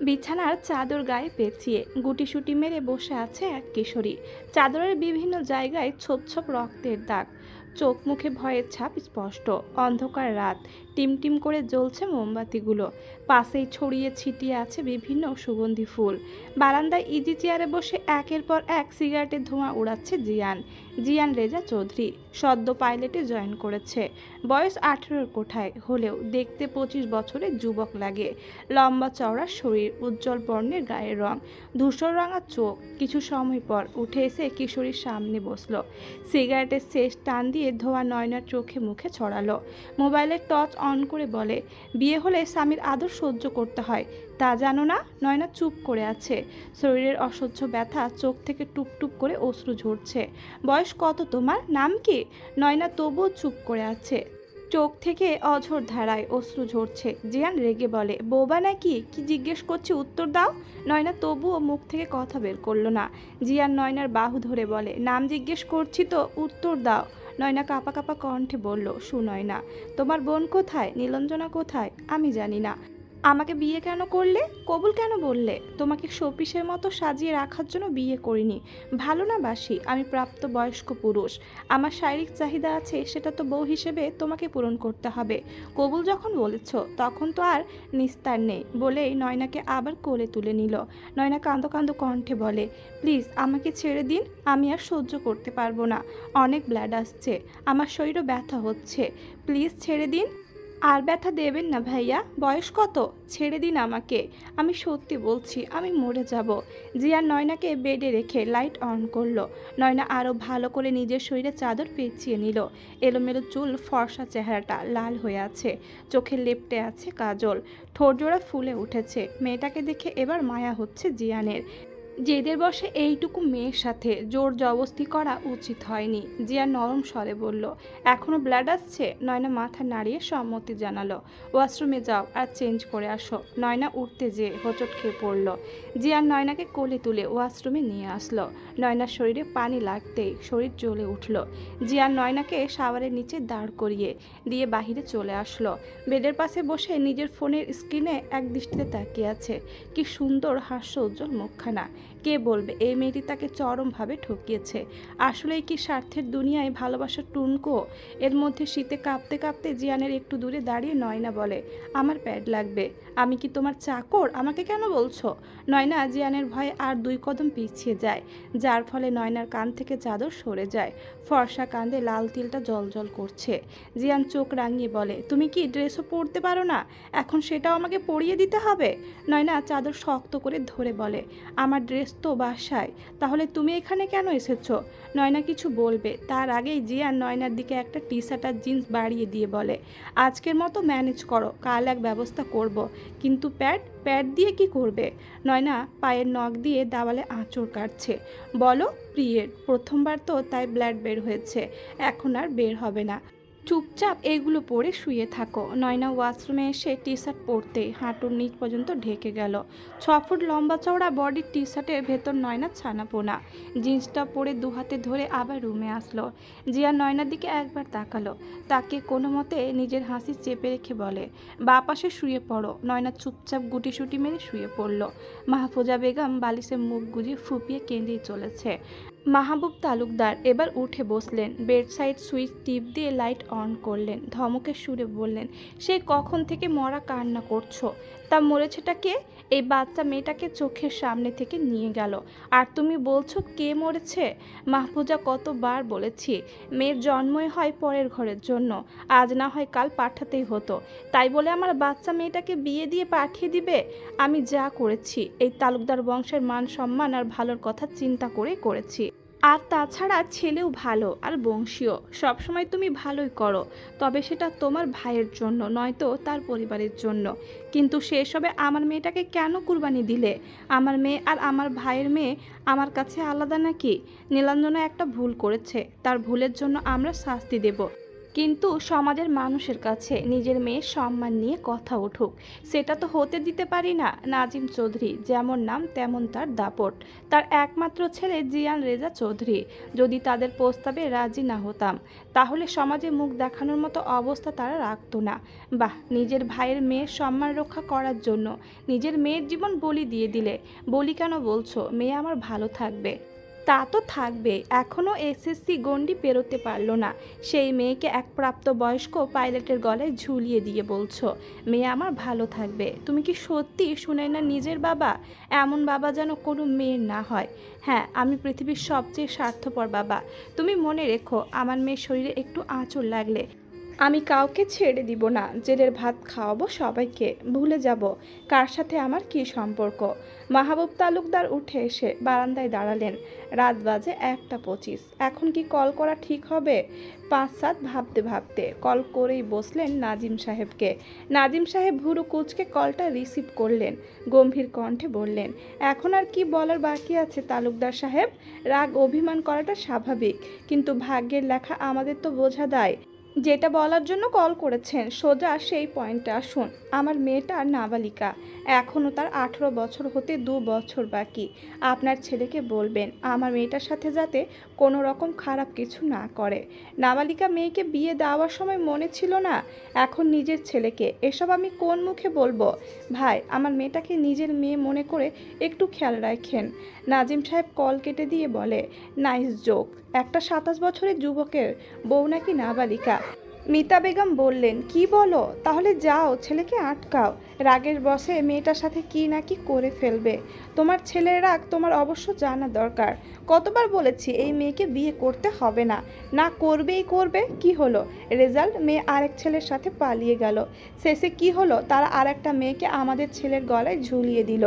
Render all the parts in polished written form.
বিছানার চাদর গায়ে পেঁচিয়ে গুটিসুটি মেরে বসে আছে এক কিশোরী। চাদরের বিভিন্ন জায়গায় ছোপ ছোপ রক্তের দাগ, চোখ মুখে ভয়ের ছাপ স্পষ্ট। অন্ধকার রাত, টিমটিম করে জ্বলছে মোমবাতিগুলো। পাশেই ছড়িয়ে ছিটিয়ে আছে বিভিন্ন সুগন্ধি ফুল। বারান্দায় ইজি চেয়ারে বসে একের পর এক সিগারেটের ধোঁয়া উড়াচ্ছে জিয়ান। জিয়ান রেজা চৌধুরী সদ্য পাইলটে জয়েন করেছে। বয়স 18-র কোঠায় হলেও দেখতে 25 বছরের যুবক লাগে। লম্বা চওড়া শরীর, উজ্জ্বল বর্ণের গায়ের রং, ধূসর রাঙা চোখ। কিছু সময় পর উঠে এসে কিশোরীর সামনে বসলো। সিগারেটের শেষ টান দিয়ে ধোয়া নয়নার চোখে মুখে ছড়ালো। মোবাইলের টর্চ অন করে বলে, বিয়ে হলে স্বামীর আদর সহ্য করতে হয়, তা জানো না? নয়না চুপ করে আছে। শরীরের অসহ্য ব্যথা, চোখ থেকে টুপটুপ করে অশ্রু ঝরছে। বয়স কত তোমার? নাম কি? নয়না তবুও চুপ করে আছে। চোখ থেকে অঝোর ধারায় অশ্রু ঝরছে। জিয়ান রেগে বলে, বোবা নাকি? কি জিজ্ঞেস করছি উত্তর দাও। নয়না তবুও মুখ থেকে কথা বের করলো না। জিয়ান নয়নার বাহু ধরে বলে, নাম জিজ্ঞেস করছি তো, উত্তর দাও। নয়না কাঁপা কাঁপা কণ্ঠে বলল, সুনয়না। তোমার বোন কোথায়? নীলাঞ্জনা কোথায়? আমি জানি না। আমাকে বিয়ে কেন করলে? কবুল কেন বললে? তোমাকে শোপিসের মতো সাজিয়ে রাখার জন্য বিয়ে করিনি। ভালো না বাসি, আমি প্রাপ্তবয়স্ক পুরুষ। আমার শারীরিক চাহিদা আছে, সেটা তো বউ হিসেবে তোমাকে পূরণ করতে হবে। কবুল যখন বলেছ তখন তো আর নিস্তার নেই বলেই নয়নাকে আবার কোলে তুলে নিল। নয়না কাঁদো কাঁদো কণ্ঠে বলে, প্লিজ আমাকে ছেড়ে দিন, আমি আর সহ্য করতে পারবো না। অনেক ব্লাড আসছে, আমার শরীরও ব্যথা হচ্ছে, প্লিজ ছেড়ে দিন। আর ব্যথা দেবেন না ভাইয়া। বয়স কত? ছেড়ে দিন আমাকে, আমি সত্যি বলছি, আমি মরে যাব। জিয়ান নয়নাকে বেডে রেখে লাইট অন করলো। নয়না আরও ভালো করে নিজের শরীরে চাদর পেঁচিয়ে নিল। এলোমেলো চুল, ফর্সা চেহারাটা লাল হয়ে আছে, চোখে লেপ্টে আছে কাজল, ঠোঁটজোড়া ফুলে উঠেছে। মেয়েটাকে দেখে এবার মায়া হচ্ছে জিয়ানের। জেদের বসে এইটুকু মেয়ের সাথে জোর জবস্তি করা উচিত হয়নি। জিয়া নরম স্বরে বলল, এখনো ব্লাড আসছে? নয়না মাথা নাড়িয়ে সম্মতি জানালো। ওয়াশরুমে যাও আর চেঞ্জ করে আসো। নয়না উঠতে যেয়ে হোঁচট খেয়ে পড়ল। জিয়ান নয়নাকে কোলে তুলে ওয়াশরুমে নিয়ে আসলো। নয়নার শরীরে পানি লাগতেই শরীর জ্বলে উঠল। জিয়ান নয়নাকে শাওয়ারের নিচে দাঁড় করিয়ে দিয়ে বাহিরে চলে আসলো। বেডের পাশে বসে নিজের ফোনের স্ক্রিনে এক দৃষ্টিতে তাকিয়ে আছে। কি সুন্দর হাস্য উজ্জ্বল মুখখানা। কে বলবে এই মেয়েটি তাকে চরমভাবে ঠকিয়েছে? আসলেই কি স্বার্থের দুনিয়ায় ভালোবাসার টুনকো? এর মধ্যে শীতে কাঁপতে কাঁপতে জিয়ানের একটু দূরে দাঁড়িয়ে নয়না বলে, আমার প্যাড লাগবে। আমি কি তোমার চাকর? আমাকে কেন বলছো? নয়না জিয়ানের ভয়ে আর 2 কদম পিছিয়ে যায়, যার ফলে নয়নার কান থেকে চাদর সরে যায়। ফর্সা কাঁধে লাল তিলটা জলজল করছে। জিয়ান চোখ রাঙিয়ে বলে, তুমি কি ড্রেসও পরতে পারো না? এখন সেটাও আমাকে পরিয়ে দিতে হবে? নয়না চাদর শক্ত করে ধরে বলে, আমার ড্রেস তো বাসায়, তাহলে তুমি এখানে কেন এসেছো? নয়না কিছু বলবে তার আগেই জিয়ান নয়নার দিকে একটা টি শার্ট আর জিন্স বাড়িয়ে দিয়ে বলে, আজকের মতো ম্যানেজ করো, কাল এক ব্যবস্থা করব। কিন্তু প্যাড প্যাড দিয়ে কি করবে? নয়না পায়ের নখ দিয়ে দেওয়ালে আঁচড় কাটছে। বলো, প্রিয়ের প্রথমবার তো, তাই ব্লাড বের হয়েছে, এখন আর বের হবে না। চুপচাপ এগুলো পরে শুয়ে থাকো। নয়না ওয়াশরুমে এসে টি শার্ট পরতেই হাঁটুর নিচ পর্যন্ত ঢেকে গেল। 6 ফুট লম্বা চওড়া বডির টি শার্টের ভেতর নয়না ছানাপোনা। জিন্সটা পরে 2 হাতে ধরে আবার রুমে আসলো। জিয়া নয়নার দিকে একবার তাকালো, তাকে কোনো মতে নিজের হাসি চেপে রেখে বলে, বা পাশে শুয়ে পড়ো। নয়না চুপচাপ গুটিসুটি মেরে শুয়ে পড়ল। মাহফুজা বেগম বালিশে মুখ গুজিয়ে ফুপিয়ে কেঁদেই চলেছে। মাহবুব তালুকদার এবার উঠে বসলেন, বেডসাইড সুইচ টিপ দিয়ে লাইট অন করলেন, ধমকের সুরে বললেন, সে কখন থেকে মরা কান্না করছো? তা মরেছেটা কে? এই বাচ্চা মেয়েটাকে চোখের সামনে থেকে নিয়ে গেল, আর তুমি বলছো কে মরেছে? মাহফুজা কতবার বলেছি, মেয়ের জন্মই হয় পরের ঘরের জন্য, আজ না হয় কাল পাঠাতেই হতো, তাই বলে আমার বাচ্চা মেয়েটাকে বিয়ে দিয়ে পাঠিয়ে দিবে? আমি যা করেছি এই তালুকদার বংশের মান সম্মান আর ভালোর কথা চিন্তা করে করেছি। আর তাছাড়া ছেলেও ভালো আর বংশীয়, সবসময় তুমি ভালোই করো, তবে সেটা তোমার ভাইয়ের জন্য, নয়তো তার পরিবারের জন্য। কিন্তু সেসবে আমার মেয়েটাকে কেন কুরবানি দিলে? আমার মেয়ে আর আমার ভাইয়ের মেয়ে আমার কাছে আলাদা নাকি? নীলাঞ্জনা একটা ভুল করেছে, তার ভুলের জন্য আমরা শাস্তি দেব। কিন্তু সমাজের মানুষের কাছে নিজের মেয়ের সম্মান নিয়ে কথা উঠুক, সেটা তো হতে দিতে পারি না। নাজিম চৌধুরী যেমন নাম তেমন তার দাপট। তার একমাত্র ছেলে জিয়ান রেজা চৌধুরী। যদি তাদের প্রস্তাবে রাজি না হতাম, তাহলে সমাজে মুখ দেখানোর মতো অবস্থা তারা রাখতো না। বাহ, নিজের ভাইয়ের মেয়ের সম্মান রক্ষা করার জন্য নিজের মেয়ের জীবন বলি দিয়ে দিলে। বলি কেন বলছো? মেয়ে আমার ভালো থাকবে। তা তো থাকবে, এখনও এসএসসি গণ্ডি পেরোতে পারলো না, সেই মেয়েকে এক প্রাপ্তবয়স্ক পাইলটের গলায় ঝুলিয়ে দিয়ে বলছো মেয়ে আমার ভালো থাকবে? তুমি কি সত্যি শুনে না নিজের বাবা? এমন বাবা যেন কোনো মেয়ের না হয়। হ্যাঁ, আমি পৃথিবীর সবচেয়ে স্বার্থপর বাবা। তুমি মনে রেখো, আমার মেয়ের শরীরে একটু আঁচড় লাগলে আমি কাউকে ছেড়ে দিব না। জেলের ভাত খাওয়াবো সবাইকে, ভুলে যাব কার সাথে আমার কী সম্পর্ক। মাহবুব তালুকদার উঠে এসে বারান্দায় দাঁড়ালেন। রাত বাজে 1:25। এখন কি কল করা ঠিক হবে? 5-7 ভাবতে ভাবতে কল করেই বসলেন নাজিম সাহেবকে। নাজিম সাহেব ভুরু কুঁচকে কলটা রিসিভ করলেন। গম্ভীর কণ্ঠে বললেন, এখন আর কি বলার বাকি আছে তালুকদার সাহেব? রাগ অভিমান করাটা স্বাভাবিক, কিন্তু ভাগ্যের লেখা আমাদের তো বোঝা দায়। যেটা বলার জন্য কল করেছেন সোজা সেই পয়েন্টে আসুন। আমার মেয়েটা নাবালিকা, এখনও তার 18 বছর হতে 2 বছর বাকি। আপনার ছেলেকে বলবেন আমার মেয়েটার সাথে যাতে কোনো রকম খারাপ কিছু না করে। নাবালিকা মেয়েকে বিয়ে দেওয়ার সময় মনে ছিল না, এখন নিজের ছেলেকে এসব আমি কোন মুখে বলবো? ভাই, আমার মেয়েটাকে নিজের মেয়ে মনে করে একটু খেয়াল রাখেন। নাজিম সাহেব কল কেটে দিয়ে বলে, নাইস জোক। একটা 27 বছরের যুবকের বউ নাকি নাবালিকা? মিতা বেগম বললেন, কি বলো? তাহলে যাও ছেলেকে আটকাও। রাগের বশে মেয়েটার সাথে কি না কি করে ফেলবে। তোমার ছেলের রাগ তোমার অবশ্য জানা দরকার। কতবার বলেছি এই মেয়েকে বিয়ে করতে হবে না, না করবেই করবে। কি হলো? রেজাল্ট, মেয়ে আরেক ছেলের সাথে পালিয়ে গেল। শেষে কি হলো? তারা আর একটা মেয়েকে আমাদের ছেলের গলায় ঝুলিয়ে দিল।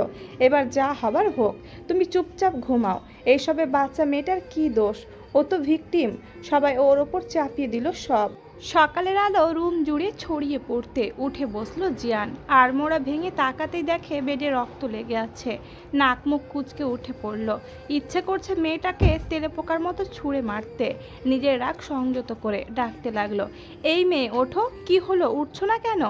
এবার যা হবার হোক, তুমি চুপচাপ ঘুমাও। এইসবে বাচ্চা মেয়েটার কি দোষ? ও তো ভিকটিম, সবাই ওর ওপর চাপিয়ে দিল সব। সকালের আলো রুম জুড়ে ছড়িয়ে পড়তে উঠে বসলো জিয়ান। আড়মোড়া ভেঙে তাকাতেই দেখে বেডে রক্ত লেগে আছে। নাক মুখ কুঁচকে উঠে পড়ল। ইচ্ছে করছে মেয়েটাকে তেলে পোকার মতো ছুঁড়ে মারতে। নিজের রাগ সংযত করে ডাকতে লাগলো, এই মেয়ে ওঠো। কি হলো, উঠছো না কেন?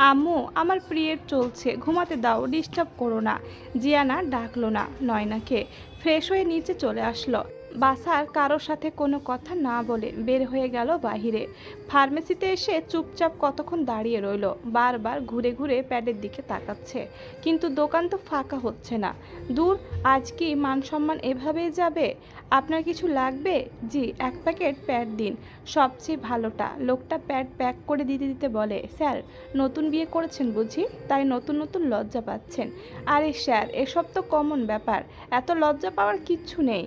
আম্মু, আমার পিরিয়ড চলছে, ঘুমাতে দাও, ডিস্টার্ব করো না। জিয়ানা ডাকলো না নয়নাকে। ফ্রেশ হয়ে নিচে চলে আসলো। বাসার কারোর সাথে কোনো কথা না বলে বের হয়ে গেল বাহিরে। ফার্মেসিতে এসে চুপচাপ কতক্ষণ দাঁড়িয়ে রইল। বারবার ঘুরে ঘুরে প্যাডের দিকে তাকাচ্ছে, কিন্তু দোকান তো ফাঁকা হচ্ছে না। দূর, আজ কি মান সম্মান এভাবেই যাবে? আপনার কিছু লাগবে? জি, 1 প্যাকেট প্যাড দিন, সবচেয়ে ভালোটা। লোকটা প্যাড প্যাক করে দিতে দিতে বলে, স্যার, নতুন বিয়ে করেছেন বুঝি, তাই নতুন নতুন লজ্জা পাচ্ছেন? আরে স্যার, এসব তো কমন ব্যাপার, এত লজ্জা পাওয়ার কিচ্ছু নেই।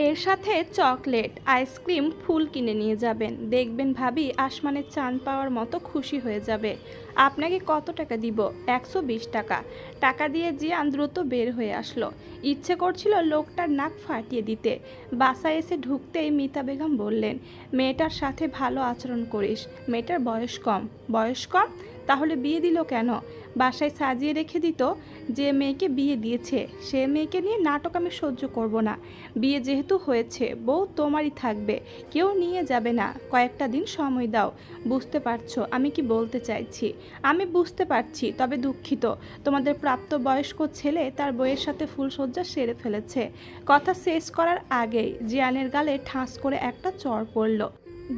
এর সাথে চকলেট, আইসক্রিম, ফুল কিনে নিয়ে যাবেন, দেখবেন ভাবি আসমানের চাঁদ পাওয়ার মতো খুশি হয়ে যাবে। আপনাকে কত টাকা দিব? 120 টাকা। টাকা দিয়ে জিয়ান দ্রুত বের হয়ে আসলো। ইচ্ছে করছিল লোকটার নাক ফাটিয়ে দিতে। বাসায় এসে ঢুকতেই মিতা বেগম বললেন, মেয়েটার সাথে ভালো আচরণ করিস। মেয়েটার বয়স কম। বয়স কম? তাহলে বিয়ে দিল কেন? বাসায় সাজিয়ে রেখে দিত। যে মেয়েকে বিয়ে দিয়েছে সে মেয়েকে নিয়ে নাটক আমি সহ্য করব না। বিয়ে যেহেতু হয়েছে, বউ তোমারই থাকবে, কেউ নিয়ে যাবে না। কয়েকটা দিন সময় দাও। বুঝতে পারছো আমি কি বলতে চাইছি? আমি বুঝতে পারছি, তবে দুঃখিত। তোমাদের প্রাপ্তবয়স্ক ছেলে তার বইয়ের সাথে ফুলসজ্জা সেরে ফেলেছে। কথা শেষ করার আগেই জিয়ানের গালে ঠাস করে একটা চড় পড়ল।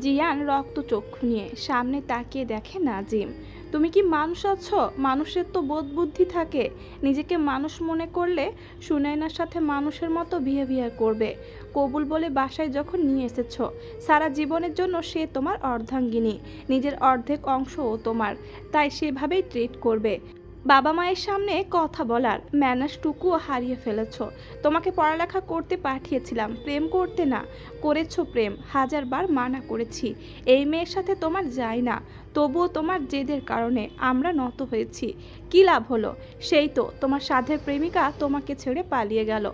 জিয়ান রক্তচক্ষু নিয়ে সামনে তাকিয়ে দেখে নাজিম। তুমি কি মানুষ আছো? মানুষের তো বোধ বুদ্ধি থাকে। নিজেকে মানুষ মনে করলে সুনাইনার সাথে মানুষের মতো বিহেভিয়ার করবে। কবুল বলে বাসায় যখন নিয়ে এসেছো, সারা জীবনের জন্য সে তোমার অর্ধাঙ্গিনী, নিজের অর্ধেক অংশও তোমার, তাই সেভাবেই ট্রিট করবে। বাবা মায়ের সামনে কথা বলার ম্যানার্সটুকুও হারিয়ে ফেলেছ। তোমাকে পড়ালেখা করতে পাঠিয়েছিলাম, প্রেম করতে না। করেছো প্রেম, 1000বার মানা করেছি। এই মেয়ের সাথে তোমার যায় না, তবুও তোমার জেদের কারণে আমরা নত হয়েছি। কী লাভ হলো? সেই তো তোমার সাধের প্রেমিকা তোমাকে ছেড়ে পালিয়ে গেল।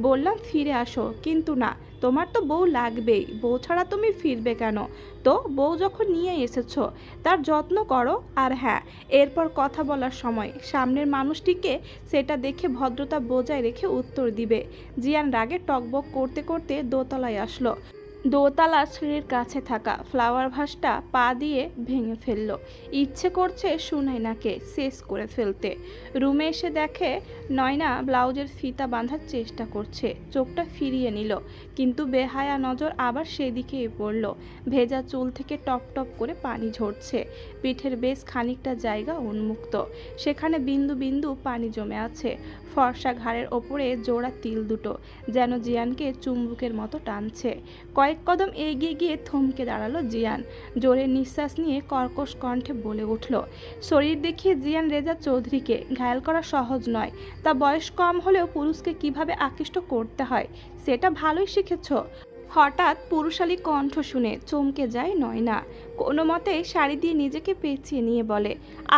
বললাম ফিরে আসো, কিন্তু না, তোমার তো বউ লাগবেই। বউ ছাড়া তুমি ফিরবে কেন? তো বউ যখন নিয়ে এসেছো, তার যত্ন করো। আর হ্যাঁ, এরপর কথা বলার সময় সামনের মানুষটিকে সেটা দেখে ভদ্রতা বজায় রেখে উত্তর দিবে। জিয়ান রাগে টকবক করতে করতে দোতলায় আসলো। দোতলার সিঁড়ির কাছে থাকা ফ্লাওয়ার ভাসটা পা দিয়ে ভেঙে ফেলল। ইচ্ছে করছে সুনাইনাকে শেষ করে ফেলতে। রুমে এসে দেখে নয়না ব্লাউজের ফিতা বাঁধার চেষ্টা করছে। চোখটা ফিরিয়ে নিল, কিন্তু বেহায়া নজর আবার সেদিকেই পড়ল। ভেজা চুল থেকে টপ টপ করে পানি ঝরছে। পিঠের বেশ খানিকটা জায়গা উন্মুক্ত, সেখানে বিন্দু বিন্দু পানি জমে আছে। ফর্সা ঘাড়ের ওপরে জোড়া তিল দুটো যেন জিয়ানকে চুম্বুকের মতো টানছে। কয়েক কদম এগিয়ে গিয়ে থমকে দাঁড়ালো জিয়ান। জোরে নিঃশ্বাস নিয়ে কর্কশ কণ্ঠে বলে উঠল, শরীর দেখিয়ে জিয়ান রেজা চৌধুরীকে ঘায়াল করা সহজ নয়। তা বয়স কম হলেও পুরুষকে কিভাবে আকৃষ্ট করতে হয় সেটা ভালোই শিখেছ। হঠাৎ পুরুষালী কণ্ঠ শুনে চমকে যায় নয়না। কোনো মতে শাড়ি দিয়ে নিজেকে পেঁচিয়ে নিয়ে বলে,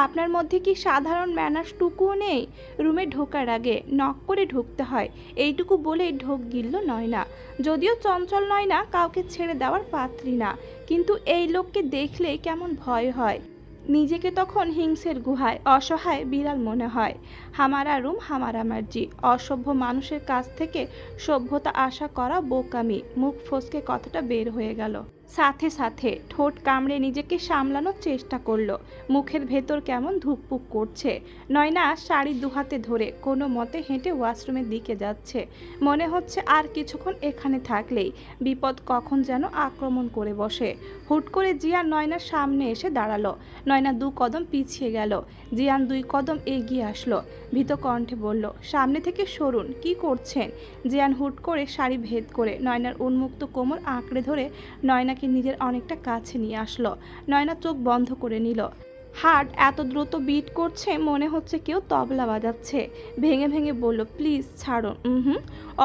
আপনার মধ্যে কি সাধারণ ম্যানার্সটুকুও নেই? রুমে ঢোকার আগে নক করে ঢুকতে হয়, এইটুকু বলেই ঢোক গিলল নয়না। যদিও চঞ্চল নয়না কাউকে ছেড়ে দেওয়ার পাত্রী না, কিন্তু এই লোককে দেখলেই কেমন ভয় হয়। নিজেকে তখন হিংসের গুহায় অসহায় বিড়াল মনে হয়। হামারা রুম হামারা মার্জি। অসভ্য মানুষের কাছ থেকে সভ্যতা আশা করা বোকামি। মুখ ফসকে কথাটা বের হয়ে গেল। সাথে সাথে ঠোঁট কামড়ে নিজেকে সামলানোর চেষ্টা করলো। মুখের ভেতর কেমন ধুকপুক করছে। নয়না শাড়ি দুহাতে ধরে কোনো মতে হেঁটে ওয়াশরুমের দিকে যাচ্ছে। মনে হচ্ছে আর কিছুক্ষণ এখানে থাকলেই বিপদ কখন যেন আক্রমণ করে বসে। হুট করে জিয়ান নয়নার সামনে এসে দাঁড়ালো। নয়না 2 কদম পিছিয়ে গেল। জিয়ান 2 কদম এগিয়ে আসলো। ভীত কণ্ঠে বলল, সামনে থেকে সরুন, কি করছেন? জিয়ান হুট করে শাড়ি ভেদ করে নয়নার উন্মুক্ত কোমর আঁকড়ে ধরে নয়নাকে নিজের অনেকটা কাছে নিয়ে আসলো। নয়না চোখ বন্ধ করে নিল। হার্ট এত দ্রুত বিট করছে মনে হচ্ছে কেউ তবলা বাজাচ্ছে। ভেঙে ভেঙে বলল, প্লিজ ছাড়ুন।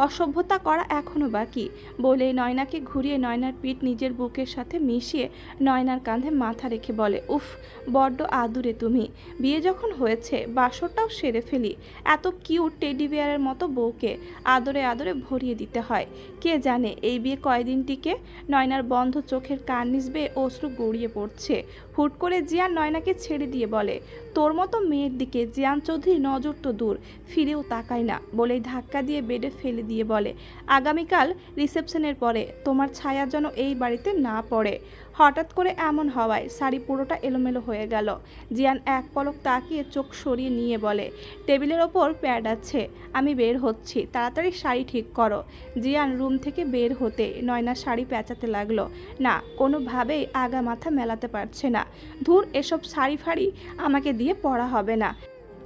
অসভ্যতা করা এখনো বাকি বলে নয়নাকে ঘুরিয়ে নয়নার পিঠ নিজের বুকের সাথে মিশিয়ে নয়নার কাঁধে মাথা রেখে বলে, উফ, বড্ড আদুরে তুমি। বিয়ে যখন হয়েছে বাসরটাও সেরে ফেলি। এত কিউট টেডি বিয়ারের মতো বউকে আদরে আদরে ভরিয়ে দিতে হয়। কে জানে এই বিয়ে কয়দিন টিকে। নয়নার বন্ধ চোখের কার্নিশ বেয়ে অশ্রু গড়িয়ে পড়ছে। হুট করে জিয়ান নয়নাকে ছেড়ে দিয়ে বলে, তোর মতো মেয়ের দিকে জিয়ান চৌধুরী নজর তো দূর, ফিরেও তাকায় না। বলেই ধাক্কা দিয়ে বেডে ফেলে দিয়ে বলে, আগামীকাল রিসেপশনের পরে তোমার ছায়া যেন এই বাড়িতে না পড়ে। হঠাৎ করে এমন হওয়ায় শাড়ি পুরোটা এলোমেলো হয়ে গেল। জিয়ান এক পলক তাকিয়ে চোখ সরিয়ে নিয়ে বলে, টেবিলের ওপর প্যাড আছে, আমি বের হচ্ছি, তাড়াতাড়ি শাড়ি ঠিক করো। জিয়ান রুম থেকে বের হতে নয়না শাড়ি পেঁচাতে লাগলো। না, কোনোভাবেই আগা মাথা মেলাতে পারছে না। ধুর, এসব শাড়ি ফাড়ি আমাকে দিয়ে পরা হবে না।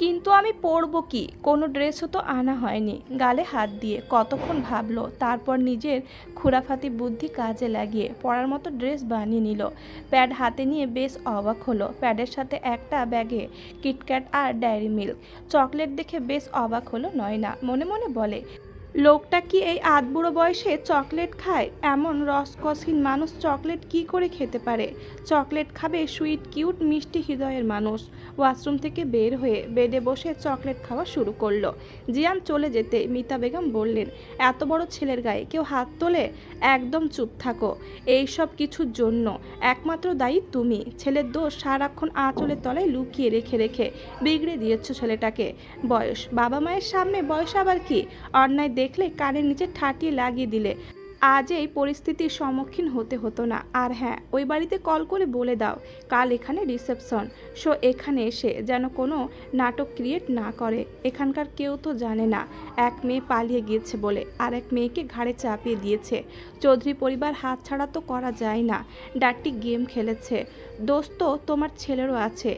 কিন্তু আমি পরবো কি? কোনো ড্রেসও তো আনা হয়নি। গালে হাত দিয়ে কতক্ষণ ভাবলো, তারপর নিজের খুরাফাতি বুদ্ধি কাজে লাগিয়ে পরার মতো ড্রেস বানিয়ে নিল। প্যাড হাতে নিয়ে বেশ অবাক হলো। প্যাডের সাথে একটা ব্যাগে কিটক্যাট আর ডায়েরি মিল্ক চকলেট দেখে বেশ অবাক হলো নয়না। মনে মনে বলে, লোকটা কি এই আধবুড়ো বয়সে চকলেট খায়? এমন রসকসহীন মানুষ চকলেট কি করে খেতে পারে? চকলেট খাবে সুইট কিউট মিষ্টি হৃদয়ের মানুষ। ওয়াশরুম থেকে বের হয়ে বেডে বসে চকলেট খাওয়া শুরু করলো। জিয়ান চলে যেতে মিতা বেগম বললেন, এত বড় ছেলের গায়ে কেউ হাত তোলে? একদম চুপ থাকো। এই সব কিছুর জন্য একমাত্র দায়ী তুমি। ছেলের দোষ সারাক্ষণ আঁচলের তলায় লুকিয়ে রেখে রেখে বিগড়ে দিয়েছ ছেলেটাকে। বয়স, বাবা মায়ের সামনে বয়স আবার কি? অন্যায় দেখলে কানের নিচে ঠাটিয়ে লাগিয়ে দিলে আজ এই পরিস্থিতির সম্মুখীন হতে হতো না। আর হ্যাঁ, ওই বাড়িতে কল করে বলে দাও কাল এখানে রিসেপশন। সো এখানে এসে যেন কোনো নাটক ক্রিয়েট না করে। এখানকার কেউ তো জানে না এক মেয়ে পালিয়ে গিয়েছে বলে আর এক মেয়েকে ঘাড়ে চাপিয়ে দিয়েছে। চৌধুরী পরিবার হাত ছাড়া তো করা যায় না। ডার্টি গেম খেলেছে। দোষ তো তোমার ছেলেরও আছে,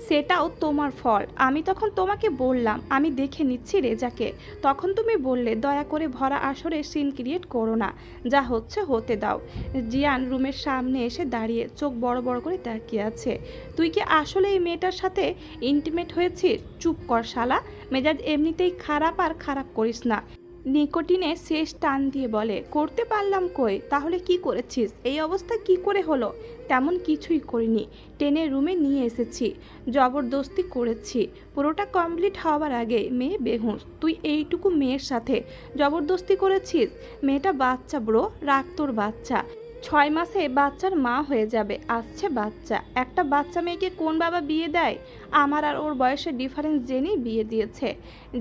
সেটাও তোমার ফল। আমি তখন তোমাকে বললাম আমি দেখে নিচ্ছি রেজাকে। তখন তুমি বললে দয়া করে ভরা আসরে সিন ক্রিয়েট করো না, যা হচ্ছে হতে দাও। জিয়ান রুমের সামনে এসে দাঁড়িয়ে চোখ বড় বড় করে তাকিয়ে আছে। তুই কি আসলে এই মেয়েটার সাথে ইন্টিমেট হয়েছিস? চুপ কর শালা, মেজাজ এমনিতেই খারাপ, আর খারাপ করিস না। নিকোটিনে শেষ টান দিয়ে বলে, করতে পারলাম কই? তাহলে কি করেছিস? এই অবস্থা কি করে হলো? তেমন কিছুই করিনি, টেনে রুমে নিয়ে এসেছি, জবরদস্তি করেছি। পুরোটা কমপ্লিট হওয়ার আগে মেয়ে বেহুঁশ। তুই এইটুকু মেয়ের সাথে জবরদস্তি করেছিস? মেয়েটা বাচ্চা ব্রো, রাখ তোর বাচ্চা। 6 মাসে বাচ্চার মা হয়ে যাবে, আসছে বাচ্চা। একটা বাচ্চা মেয়েকে কোন বাবা বিয়ে দেয়? আমার আর ওর বয়সের ডিফারেন্স জেনেই বিয়ে দিয়েছে।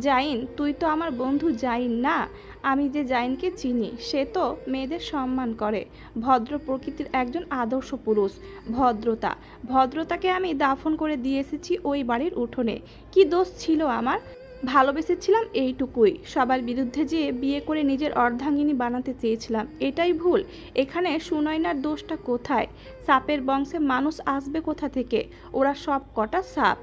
জাইন, তুই তো আমার বন্ধু জাইন না? আমি যে জাইনকে চিনি সে তো মেয়েদের সম্মান করে, ভদ্র প্রকৃতির একজন আদর্শ পুরুষ। ভদ্রতা, ভদ্রতাকে আমি দাফন করে দিয়ে এসেছি ওই বাড়ির উঠোনে। কি দোষ ছিল আমার? ভালোবেসেছিলাম এইটুকুই, সবার বিরুদ্ধে যেয়ে বিয়ে করে নিজের অর্ধাঙ্গিনী বানাতে চেয়েছিলাম, এটাই ভুল। এখানে সুনয়নার দোষটা কোথায়? সাপের বংশে মানুষ আসবে কোথা থেকে? ওরা সব কটা সাপ।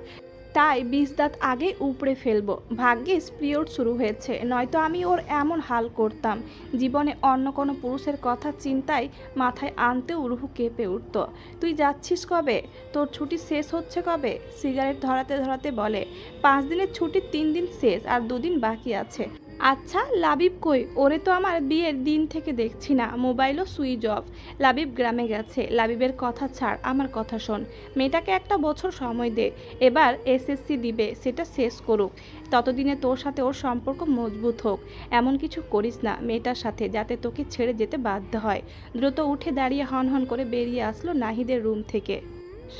তাই 20 দাঁত আগে উপড়ে ফেলবো। ভাগ্যিস পিরিয়ড শুরু হয়েছে, নয়তো আমি ওর এমন হাল করতাম জীবনে অন্য কোনো পুরুষের কথা চিন্তায় মাথায় আনতেও রুহু কেঁপে উঠত। তুই যাচ্ছিস কবে? তোর ছুটি শেষ হচ্ছে কবে? সিগারেট ধরাতে ধরাতে বলে, 5 দিনের ছুটির 3 দিন শেষ, আর 2 দিন বাকি আছে। আচ্ছা, লাবিব কই? ওরে তো আমার বিয়ের দিন থেকে দেখছি না, মোবাইলও সুইচ অফ। লাবিব গ্রামে গেছে। লাবিবের কথা ছাড়, আমার কথা শোন। মেয়েটাকে একটা বছর সময় দে, এবার এসএসসি দিবে, সেটা শেষ করুক। ততদিনে তোর সাথে ওর সম্পর্ক মজবুত হোক। এমন কিছু করিস না মেয়েটার সাথে যাতে তোকে ছেড়ে যেতে বাধ্য হয়। দ্রুত উঠে দাঁড়িয়ে হনহন করে বেরিয়ে আসলো নাহিদের রুম থেকে।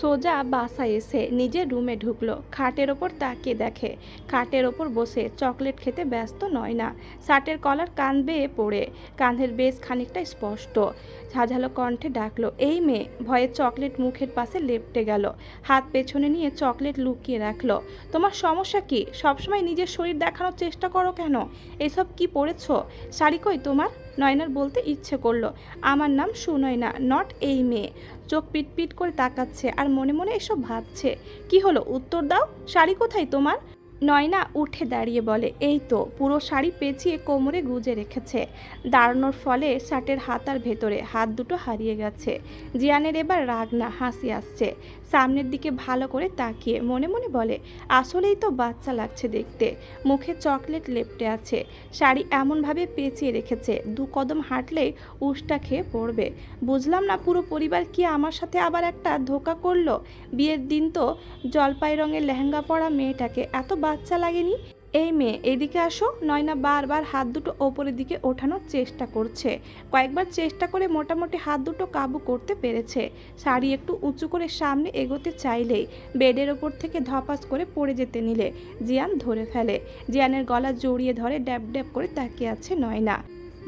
সোজা বাসায় এসে নিজের রুমে ঢুকলো। খাটের ওপর তাকিয়ে দেখে খাটের ওপর বসে চকলেট খেতে ব্যস্ত নয়না। শার্টের কলার কান বেয়ে পড়ে, কাঁধের বেশ খানিকটা স্পষ্ট। ঝাঝালো কণ্ঠে ডাকলো, এই মেয়ে। ভয়ে চকলেট মুখের পাশে লেপটে গেল, হাত পেছনে নিয়ে চকলেট লুকিয়ে রাখলো। তোমার সমস্যা কি? সবসময় নিজের শরীর দেখানোর চেষ্টা করো কেন? এসব কি পড়েছো? শাড়ি কই তোমার? নয়নার বলতে ইচ্ছে করলো, আমার নাম সুনয়না, নট এই মেয়ে। চোখ পিটপিট করে তাকাচ্ছে আর মনে মনে এসব ভাবছে। কি হলো, উত্তর দাও। শাড়ি কোথায় তোমার? নয়না উঠে দাঁড়িয়ে বলে, এই তো। পুরো শাড়ি পেঁচিয়ে কোমরে গুজে রেখেছে। দাঁড়ানোর ফলে শার্টের হাতার ভেতরে হাত দুটো হারিয়ে গেছে। জিয়ানের এবার রাগ না হাসি আসছে। সামনের দিকে ভালো করে তাকিয়ে মনে মনে বলে, আসলেই তো বাচ্চা লাগছে দেখতে। মুখে চকলেট লেপটে আছে, শাড়ি এমনভাবে পেঁচিয়ে রেখেছে 2 কদম হাঁটলেই উষ্টা খেয়ে পড়বে। বুঝলাম না পুরো পরিবার কি আমার সাথে আবার একটা ধোঁকা করলো? বিয়ের দিন তো জলপাই রঙের লেহেঙ্গা পরা মেয়েটাকে এত বাচ্চা লাগেনি। এই মেয়ে, এদিকে আসো। নয়না বারবার হাত দুটো ওপরের দিকে ওঠানোর চেষ্টা করছে। কয়েকবার চেষ্টা করে মোটামুটি হাত দুটো কাবু করতে পেরেছে। শাড়ি একটু উঁচু করে সামনে এগোতে চাইলেই বেডের ওপর থেকে ধপাস করে পড়ে যেতে নিলে জিয়ান ধরে ফেলে। জিয়ানের গলা জড়িয়ে ধরে ড্যাব ড্যাব করে তাকিয়ে আছে নয়না।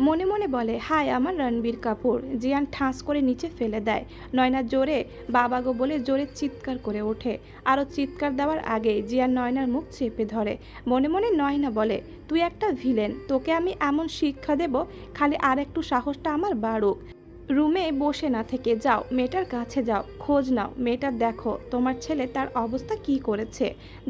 মনে মনে বলে, হায় আমার রণবীর কাপুর। জিয়ান ঠাঁস করে নিচে ফেলে দেয়। নয়না জোরে বাবা গো বলে জোরে চিৎকার করে ওঠে। আরও চিৎকার দেওয়ার আগে জিয়ান নয়নার মুখ চেপে ধরে। মনে মনে নয়না বলে, তুই একটা ভিলেন, তোকে আমি এমন শিক্ষা দেব খালি আর একটু সাহসটা আমার বাড়ুক। রুমে বসে না থেকে যাও, মেয়েটার কাছে যাও, খোঁজ নাও। মেয়েটার দেখো তোমার ছেলে তার অবস্থা কি করেছে।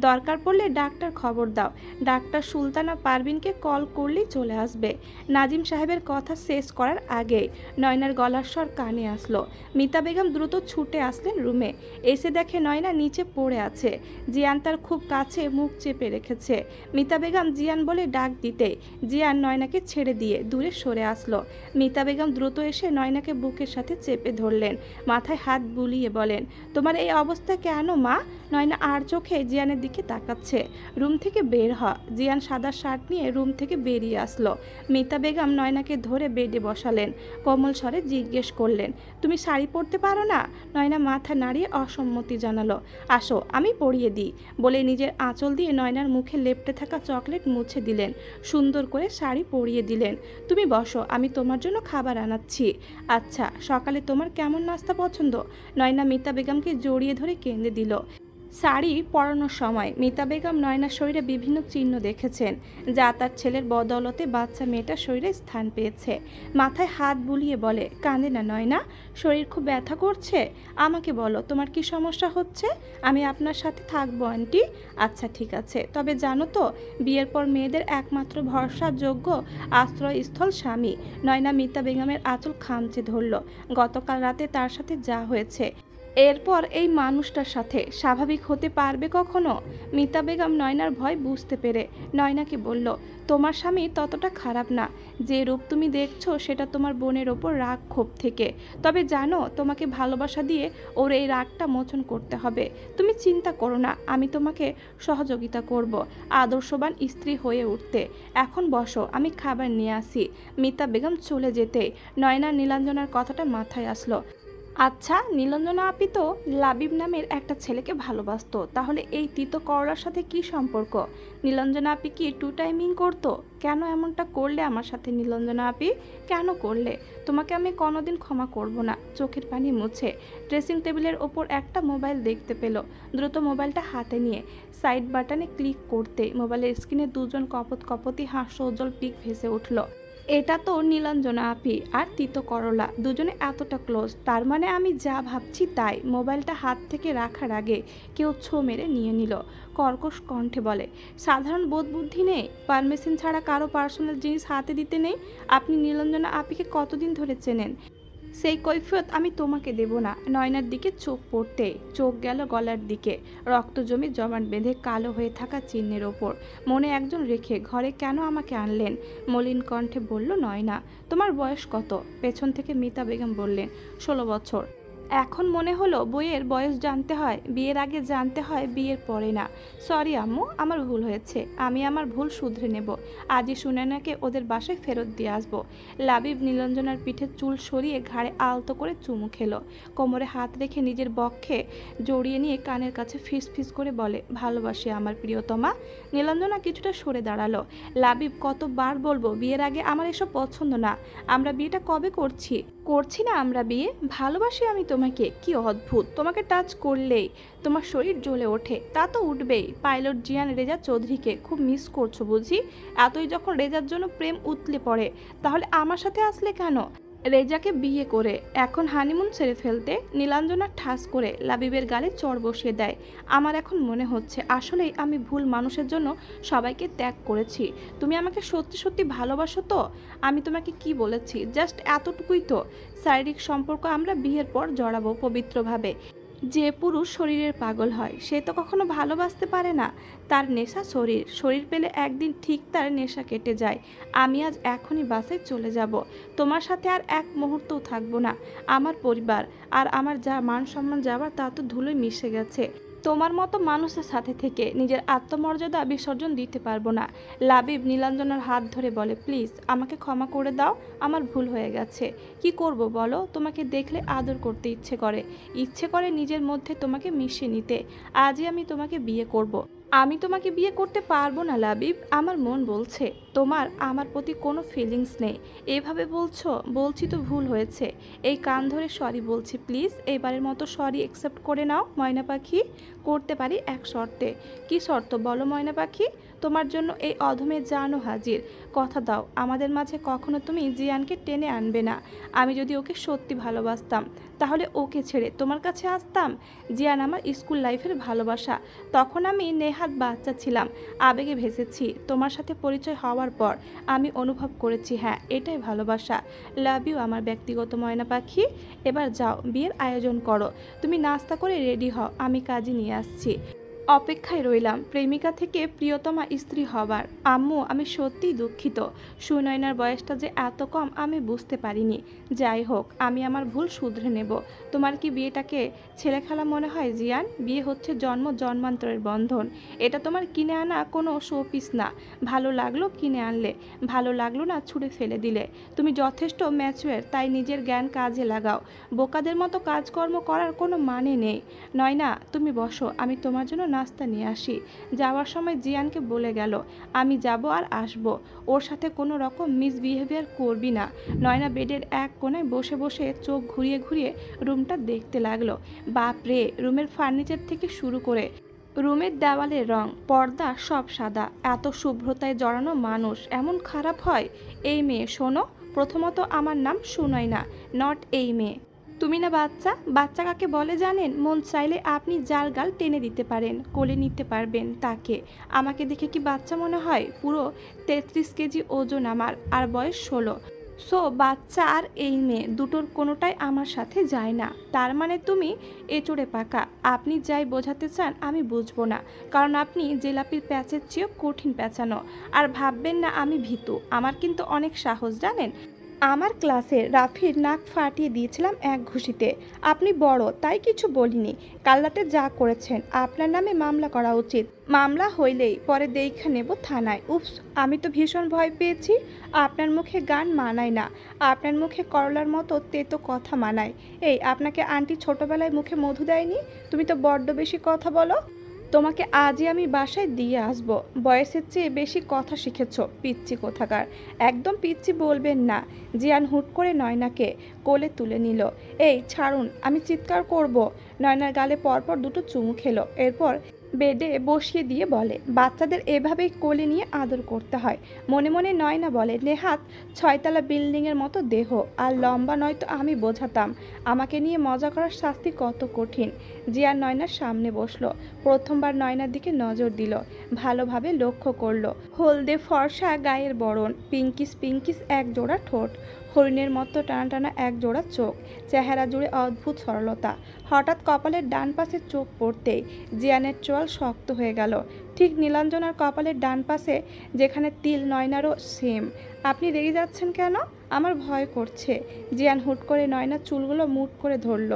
দরকার পড়লে ডাক্তার খবর দাও। ডাক্তার সুলতানা পারভিনকে কল করলেই চলে আসবে। নাজিম সাহেবের কথা শেষ করার আগেই নয়নার গলার স্বর কানে আসলো। মিতা বেগম দ্রুত ছুটে আসলেন রুমে। এসে দেখে নয়না নিচে পড়ে আছে। জিয়ান তার খুব কাছে মুখ চেপে রেখেছে। মিতা বেগম জিয়ান বলে ডাক দিতেই জিয়ান নয়নাকে ছেড়ে দিয়ে দূরে সরে আসলো। মিতা বেগম দ্রুত এসে নয়নাকে বুকের সাথে চেপে ধরলেন, মাথায় হাত বুলিয়ে বলেন, তোমার এই অবস্থা কেন মা? নয়না আর চোখে জিয়ানের দিকে তাকাচ্ছে। রুম থেকে বের হ। জিয়ান সাদা শার্ট নিয়ে রুম থেকে বেরিয়ে আসলো। মিতা বেগম নয়নাকে ধরে বেডে বসালেন। কোমল স্বরে জিজ্ঞেস করলেন, তুমি শাড়ি পরতে পারো না? নয়না মাথা নাড়িয়ে অসম্মতি জানালো। আসো আমি পরিয়ে দিই বলে নিজের আঁচল দিয়ে নয়নার মুখে লেপটে থাকা চকলেট মুছে দিলেন। সুন্দর করে শাড়ি পরিয়ে দিলেন। তুমি বসো, আমি তোমার জন্য খাবার আনাচ্ছি। আচ্ছা, সকালে তোমার কেমন নাস্তা পছন্দ? নয়না মিতা বেগমকে জড়িয়ে ধরে কেঁদে দিল। শাড়ি পরানোর সময় মিতা বেগম নয়নার শরীরে বিভিন্ন চিহ্ন দেখেছেন, যা তার ছেলের বদৌলতে বাচ্চা মেয়েটার শরীরে স্থান পেয়েছে। মাথায় হাত বুলিয়ে বলে, কাঁদে না নয়না, শরীর খুব ব্যথা করছে? আমাকে বলো তোমার কি সমস্যা হচ্ছে, আমি আপনার সাথে থাকবো আন্টি। আচ্ছা ঠিক আছে, তবে জানো তো বিয়ের পর মেয়েদের একমাত্র ভরসাযোগ্য আশ্রয়স্থল স্বামী। নয়না মিতা বেগমের আঁচল খামচে ধরল। গতকাল রাতে তার সাথে যা হয়েছে এরপর এই মানুষটার সাথে স্বাভাবিক হতে পারবে কখনো? মিতা বেগম নয়নার ভয় বুঝতে পেরে নয়নাকে বলল, তোমার স্বামী ততটা খারাপ না। যে রূপ তুমি দেখছো সেটা তোমার বোনের ওপর রাগ ক্ষোভ থেকে। তবে জানো, তোমাকে ভালোবাসা দিয়ে ওর এই রাগটা মোচন করতে হবে। তুমি চিন্তা করো না, আমি তোমাকে সহযোগিতা করব আদর্শবান স্ত্রী হয়ে উঠতে। এখন বসো, আমি খাবার নিয়ে আসি। মিতা বেগম চলে যেতে নয়না নীলাঞ্জনার কথাটা মাথায় আসলো। আচ্ছা, নীলাঞ্জনা আপি তো লাবিব নামের একটা ছেলেকে ভালোবাসতো, তাহলে এই তিতো করলার সাথে কি সম্পর্ক? নীলাঞ্জনা আপি কি টু টাইমিং করতো? কেন এমনটা করলে আমার সাথে নীলাঞ্জনা আপি? কেন করলে? তোমাকে আমি কোনোদিন ক্ষমা করব না। চোখের পানি মুছে ড্রেসিং টেবিলের ওপর একটা মোবাইল দেখতে পেল। দ্রুত মোবাইলটা হাতে নিয়ে সাইড বাটনে ক্লিক করতে মোবাইলের স্ক্রিনে দুজন কপত কপতি হাস্যোজ্জ্বল পিক ভেসে উঠল। এটা তো নীলাঞ্জনা আপি আর তিতো করলা, দুজনে এতটা ক্লোজ। তার মানে আমি যা ভাবছি তাই। মোবাইলটা হাত থেকে রাখার আগে কেউ ছো মেরে নিয়ে নিল। কর্কশ কণ্ঠে বলে, সাধারণ বোধ বুদ্ধি নেই? পারমিশন ছাড়া কারো পার্সোনাল জিনিস হাতে দিতে নেই? আপনি নীলাঞ্জনা আপিকে কতদিন ধরে চেনেন? সেই কৈফিয়ত আমি তোমাকে দেব না। নয়নার দিকে চোখ পড়তে চোখ গেল গলার দিকে, রক্ত জমে জমাট বেঁধে কালো হয়ে থাকা চিহ্নের ওপর। মনে একজন রেখে ঘরে কেন আমাকে আনলেন? মলিন কণ্ঠে বলল নয়না। তোমার বয়স কত? পেছন থেকে মিতা বেগম বললেন, 16 বছর। এখন মনে হলো বইয়ের বয়স জানতে হয়, বিয়ের আগে জানতে হয়, বিয়ের পরে না। সরি আম্মু, আমার ভুল হয়েছে। আমি আমার ভুল শুধরে নেব। আজই সুনয়নাকে ওদের বাসায় ফেরত দিয়ে আসবো। লাবিব নীলাঞ্জনার পিঠে চুল সরিয়ে ঘাড়ে আলতো করে চুমু খেলো। কোমরে হাত রেখে নিজের বক্ষে জড়িয়ে নিয়ে কানের কাছে ফিস ফিস করে বলে, ভালোবাসি আমার প্রিয়তমা। নীলাঞ্জনা কিছুটা সরে দাঁড়ালো। লাবিব, কতবার বলবো বিয়ের আগে আমার এসব পছন্দ না। আমরা বিয়েটা কবে করছি? করছি না আমরা বিয়ে? ভালোবাসি আমি তোমাকে। কি অদ্ভুত, তোমাকে টাচ করলেই তোমার শরীর জ্বলে ওঠে। তা তো উঠবেই। পাইলট জিয়ান রেজা চৌধুরীকে খুব মিস করছো বুঝি? এতই যখন রেজার জন্য প্রেম উতলে পড়ে, তাহলে আমার সাথে আসলে কেন? রেজাকে বিয়ে করে এখন হানিমুন ছেড়ে ফেলতে? নীলাঞ্জনা ঠাস করে লাবিবের গালে চড় বসিয়ে দেয়। আমার এখন মনে হচ্ছে আসলেই আমি ভুল মানুষের জন্য সবাইকে ত্যাগ করেছি। তুমি আমাকে সত্যি সত্যি ভালোবাসো তো? আমি তোমাকে কি বলেছি? জাস্ট এতটুকুই তো। শারীরিক সম্পর্ক আমরা বিয়ের পর জড়াবো পবিত্রভাবে। যে পুরুষ শরীরের পাগল হয় সে তো কখনো ভালোবাসতে পারে না। তার নেশা শরীর, শরীর পেলে একদিন ঠিক তার নেশা কেটে যায়। আমি আজ এখনই বাসে চলে যাব। তোমার সাথে আর এক মুহূর্তও থাকবো না। আমার পরিবার আর আমার যা মান সম্মান যাবার তা তো ধুলোয় মিশে গেছে। তোমার মতো মানুষের সাথে থেকে নিজের আত্মমর্যাদা বিসর্জন দিতে পারবো না। লাবিব নীলাঞ্জনার হাত ধরে বলে, প্লিজ আমাকে ক্ষমা করে দাও। আমার ভুল হয়ে গেছে। কি করব বলো? তোমাকে দেখলে আদর করতে ইচ্ছে করে নিজের মধ্যে তোমাকে মিশিয়ে নিতে। আজই আমি তোমাকে বিয়ে করব। আমি তোমাকে বিয়ে করতে পারবো না লাবিব। আমার মন বলছে তোমার আমার প্রতি কোনো ফিলিংস নেই। এভাবে বলছো? বলছি তো ভুল হয়েছে। এই কান ধরে সরি বলছি, প্লিজ এবারের মতো সরি অ্যাকসেপ্ট করে নাও ময়না পাখি। করতে পারি এক শর্তে। কি শর্ত বলো ময়না পাখি? তোমার জন্য এই অধমে জানও হাজির। কথা দাও আমাদের মাঝে কখনো তুমি জিয়ানকে টেনে আনবে না। আমি যদি ওকে সত্যি ভালোবাসতাম তাহলে ওকে ছেড়ে তোমার কাছে আসতাম? জিয়ান আমার স্কুল লাইফের ভালোবাসা। তখন আমি নেহাত বাচ্চা ছিলাম, আবেগে ভেসেছি। তোমার সাথে পরিচয় হওয়ার পর আমি অনুভব করেছি, হ্যাঁ এটাই ভালোবাসা। লাভ ইউ আমার ব্যক্তিগত ময়না পাখি। এবার যাও বিয়ের আয়োজন করো। তুমি নাস্তা করে রেডি হও, আমি কাজে নিয়ে আসছি। অপেক্ষায় রইলাম প্রেমিকা থেকে প্রিয়তমা স্ত্রী হবার। আম্মু, আমি সত্যিই দুঃখিত। সুনয়নার বয়সটা যে এত কম আমি বুঝতে পারিনি। যাই হোক, আমি আমার ভুল শুধরে নেব। তোমার কি বিয়েটাকে ছেলে খেলা মনে হয় জিয়ান? বিয়ে হচ্ছে জন্ম জন্মান্তরের বন্ধন। এটা তোমার কিনে আনা কোনো শোপিস না। ভালো লাগলো কিনে আনলে, ভালো লাগলো না ছুঁড়ে ফেলে দিলে। তুমি যথেষ্ট ম্যাচুয়ার, তাই নিজের জ্ঞান কাজে লাগাও। বোকাদের মতো কাজকর্ম করার কোনো মানে নেই। নয়না তুমি বসো, আমি তোমার জন্য নাস্তা নিয়ে আসি। যাওয়ার সময় জিয়ানকে বলে গেল, আমি যাব আর আসব, ওর সাথে কোনো রকম মিসবিহেভিয়ার করবি না। নয়না বেডের এক কোণায় বসে বসে চোখ ঘুরিয়ে ঘুরিয়ে রুমটা দেখতে লাগলো। বাপরে, রুমের ফার্নিচার থেকে শুরু করে রুমের দেওয়ালের রং, পর্দা সব সাদা। এত শুভ্রতায় জড়ানো মানুষ এমন খারাপ হয়? এই মেয়ে শোনো, প্রথমত আমার নাম সুনয়না, নট এই মেয়ে। তুমি না বাচ্চা? বাচ্চা কাকে বলে জানেন? মন চাইলে আপনি যার গাল টেনে দিতে পারেন, কোলে নিতে পারবেন তাকে। আমাকে দেখে কি বাচ্চা মনে হয়? পুরো 33 কেজি ওজন আমার, আর বয়স 16। সো বাচ্চা আর এই মেয়ে দুটোর কোনোটাই আমার সাথে যায় না। তার মানে তুমি এঁচোড়ে পাকা। আপনি যাই বোঝাতে চান আমি বুঝবো না, কারণ আপনি জেলাপির প্যাচের চেয়েও কঠিন প্যাঁচানো। আর ভাববেন না আমি ভীতু, আমার কিন্তু অনেক সাহস জানেন। আমার ক্লাসে রাফির নাক ফাটিয়ে দিয়েছিলাম এক ঘুষিতে। আপনি বড় তাই কিছু বলিনি। কাল রাতে যা করেছেন আপনার নামে মামলা করা উচিত। মামলা হইলেই পরে দেইখা নেব থানায়। উপস, আমি তো ভীষণ ভয় পেয়েছি। আপনার মুখে গান মানায় না, আপনার মুখে করলার মতো তেতো কথা মানায়। এই আপনাকে আন্টি ছোটবেলায় মুখে মধু দেয়নি? তুমি তো বড্ড বেশি কথা বলো। তোমাকে আজই আমি বাসায় দিয়ে আসব। বয়সের চেয়ে বেশি কথা শিখেছ পিচ্চি কোথাকার। একদম পিচ্চি বলবেন না। জিয়ান হুট করে নয়নাকে কোলে তুলে নিল। এই ছাড়ুন, আমি চিৎকার করব। নয়নার গালে পরপর দুটো চুমু খেলো, এরপর বেডে বসিয়ে দিয়ে বলে, বাচ্চাদের এভাবেই কোলে নিয়ে আদর করতে হয়। মনে মনে নয়না বলে, নেহাত 6তলা বিল্ডিংয়ের মতো দেহ, আর লম্বা নয়তো আমি বোঝাতাম। আমাকে নিয়ে মজা করার শাস্তি কত কঠিন। জিয়া নয়নার সামনে বসলো। প্রথমবার নয়নার দিকে নজর দিল, ভালোভাবে লক্ষ্য করলো। হলদে ফর্সা গায়ের বরণ, পিঙ্কিস পিঙ্কিস এক জোড়া ঠোঁট, হরিণের মতো টানা টানা এক জোড়া চোখ, চেহারা জুড়ে অদ্ভুত সরলতা। হঠাৎ কপালের ডান পাশে চোখ পড়তেই জিয়ানের চোয়াল শক্ত হয়ে গেল। ঠিক নীলাঞ্জনার কপালের ডান পাশে যেখানে তিল, নয়নারও সেম। আপনি রেগে যাচ্ছেন কেন? আমার ভয় করছে। জিয়ান হুট করে নয়নার চুলগুলো মুঠ করে ধরল।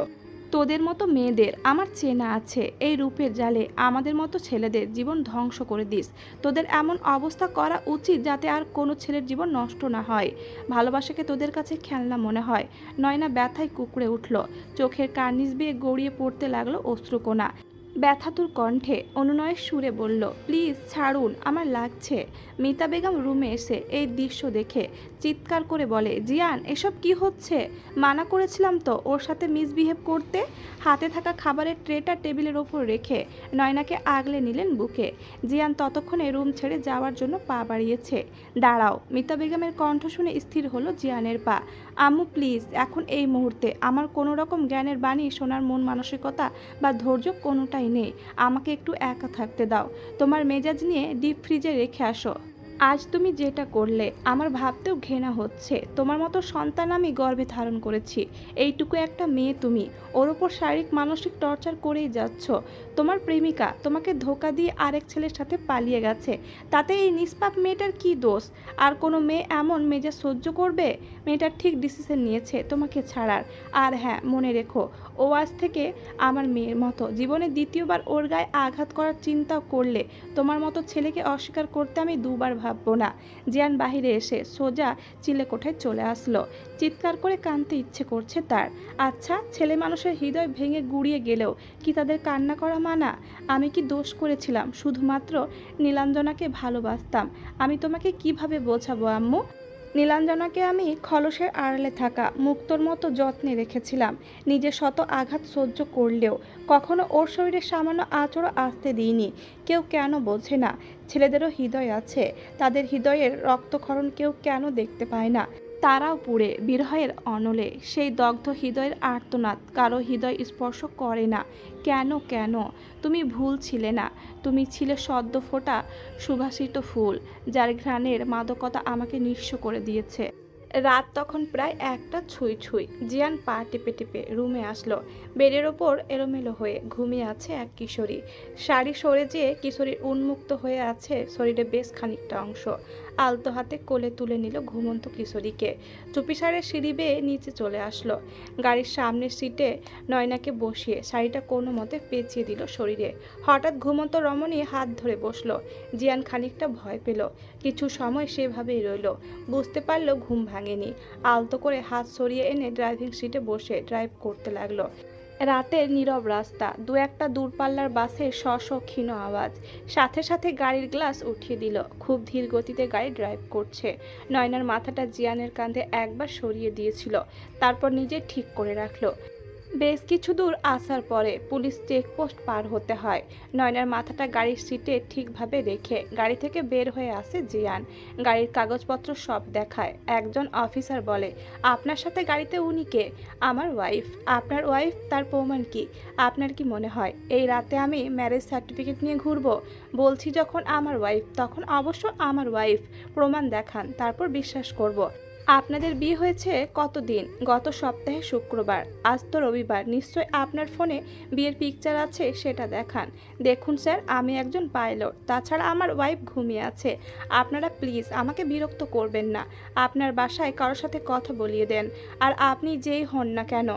তোদের মতো মেয়েদের আমার চেনা আছে, এই রূপের জালে আমাদের মতো ছেলেদের জীবন ধ্বংস করে দিস। তোদের এমন অবস্থা করা উচিত যাতে আর কোনো ছেলের জীবন নষ্ট না হয়। ভালোবাসাকে তোদের কাছে খেলনা মনে হয়। নয়না ব্যথায় কুঁকড়ে উঠল, চোখের কার্নিশ বেয়ে গড়িয়ে পড়তে লাগলো অশ্রুকণা। ব্যথাতুর কণ্ঠে অনুনয়ের সুরে বলল, প্লিজ ছাড়ুন, আমার লাগছে। মিতা বেগম রুমে এসে এই দৃশ্য দেখে চিৎকার করে বলে, জিয়ান এসব কি হচ্ছে? মানা করেছিলাম তো ওর সাথে মিসবিহেভ করতে। হাতে থাকা খাবারের ট্রেটা টেবিলের ওপর রেখে নয়নাকে আগলে নিলেন বুকে। জিয়ান ততক্ষণে রুম ছেড়ে যাওয়ার জন্য পা বাড়িয়েছে। দাঁড়াও। মিতা বেগমের কণ্ঠ শুনে স্থির হলো জিয়ানের পা। আম্মু প্লিজ, এখন এই মুহূর্তে আমার কোনো রকম জ্ঞানের বাণী শোনার মন মানসিকতা বা ধৈর্য কোনোটাই নেই। আমাকে একটু একা থাকতে দাও। তোমার মেজাজ নিয়ে ডিপ ফ্রিজে রেখে আসো। আজ তুমি যেটা করলে আমার ভাবতেও ঘৃণা হচ্ছে। তোমার মতো সন্তান আমি গর্ভে ধারণ করেছি। এইটুকু একটা মেয়ে তুমি, ওর ওপর শারীরিক মানসিক টর্চার করেই যাচ্ছ। তোমার প্রেমিকা তোমাকে ধোকা দিয়ে আরেক ছেলের সাথে পালিয়ে গেছে, তাতে এই নিষ্পাপ মেয়েটার কি দোষ? আর কোনো মেয়ে এমন মেজাজ সহ্য করবে? মেয়েটার ঠিক ডিসিশন নিয়েছে তোমাকে ছাড়ার। আর হ্যাঁ, মনে রেখো, ও আজ থেকে আমার মেয়ের মতো। জীবনে দ্বিতীয়বার ওর গায়ে আঘাত করার চিন্তা করলে তোমার মতো ছেলেকে অস্বীকার করতে আমি দুবার ভাববো না। জিয়ান বাহিরে এসে সোজা চিলেকোঠায় চলে আসলো। চিৎকার করে কাঁদতে ইচ্ছে করছে তার। আচ্ছা, ছেলে মানুষের হৃদয় ভেঙে গুড়িয়ে গেলেও কি তাদের কান্না করা মানা? আমি কি দোষ করেছিলাম? শুধুমাত্র নীলাঞ্জনাকে ভালোবাসতাম। আমি তোমাকে কিভাবে বোঝাবো আম্মু? নীলাঞ্জনাকে আমি খলসের আড়ালে থাকা মুক্তোর মতো যত্নে রেখেছিলাম। নিজে শত আঘাত সহ্য করলেও কখনো ওর শরীরে সামান্য আঁচড়ও আসতে দিইনি। কেউ কেন বোঝে না? ছেলেদেরও হৃদয় আছে, তাদের হৃদয়ের রক্তক্ষরণ কেউ কেন দেখতে পায় না? তারাও পুড়ে বিরহের অনলে। সেই দগ্ধ হৃদয়ের আর্তনাদ কারো হৃদয় স্পর্শ করে না। কেন কেন? তুমি ভুল ছিলে না। তুমি ছিলে সদ্য ফোটা সুবাসিত ফুল, যার ঘ্রাণের মাদকতা আমাকে নিঃস্ব করে দিয়েছে। রাত তখন প্রায় 1টা ছুঁই ছুঁই। জিয়ান পা টিপে টিপে রুমে আসলো। বেডের ওপর এলোমেলো হয়ে ঘুমিয়ে আছে এক কিশোরী। শাড়ি সরে যেয়ে কিশোরীর উন্মুক্ত হয়ে আছে শরীরে বেশ খানিকটা অংশ। আলতো হাতে কোলে তুলে নিল ঘুমন্ত কিশোরীকে। চুপিসারে সিঁড়ি বেয়ে নিচে চলে আসলো। গাড়ির সামনের সিটে নয়নাকে বসিয়ে শাড়িটা কোনো মতে পেঁচিয়ে দিল শরীরে। হঠাৎ ঘুমন্ত রমণী হাত ধরে বসলো। জিয়ান খানিকটা ভয় পেল। কিছু সময় সেভাবেই রইল। বুঝতে পারলো ঘুম ভাঙেনি। আলতো করে হাত সরিয়ে এনে ড্রাইভিং সিটে বসে ড্রাইভ করতে লাগলো। রাতের নীরব রাস্তা, দু একটা দূরপাল্লার বাসের ক্ষীণ আওয়াজ, সাথে সাথে গাড়ির গ্লাস উঠিয়ে দিল। খুব ধীর গতিতে গাড়ি ড্রাইভ করছে। নয়নার মাথাটা জিয়ানের কাঁধে একবার সরিয়ে দিয়েছিল, তারপর নিজে ঠিক করে রাখলো। বেশ কিছু দূর আসার পরে পুলিশ চেকপোস্ট পার হতে হয়। নয়নার মাথাটা গাড়ির সিটে ঠিকভাবে রেখে গাড়ি থেকে বের হয়ে আসে জিয়ান। গাড়ির কাগজপত্র সব দেখায়। একজন অফিসার বলে, আপনার সাথে গাড়িতে উনি কে? আমার ওয়াইফ। আপনার ওয়াইফ? তার প্রমাণ কি? আপনার কি মনে হয় এই রাতে আমি ম্যারেজ সার্টিফিকেট নিয়ে ঘুরবো? বলছি যখন আমার ওয়াইফ, তখন অবশ্য আমার ওয়াইফ। প্রমাণ দেখান, তারপর বিশ্বাস করব। আপনাদের বিয়ে হয়েছে কতদিন? গত সপ্তাহে শুক্রবার। আজ তো রবিবার। নিশ্চয় আপনার ফোনে বিয়ের পিকচার আছে, সেটা দেখান। দেখুন স্যার, আমি একজন পাইলট। তাছাড়া আমার ওয়াইফ ঘুমিয়ে আছে। আপনারা প্লিজ আমাকে বিরক্ত করবেন না। আপনার বাসায় কারোর সাথে কথা বলিয়ে দেন। আর আপনি যেই হন না কেন,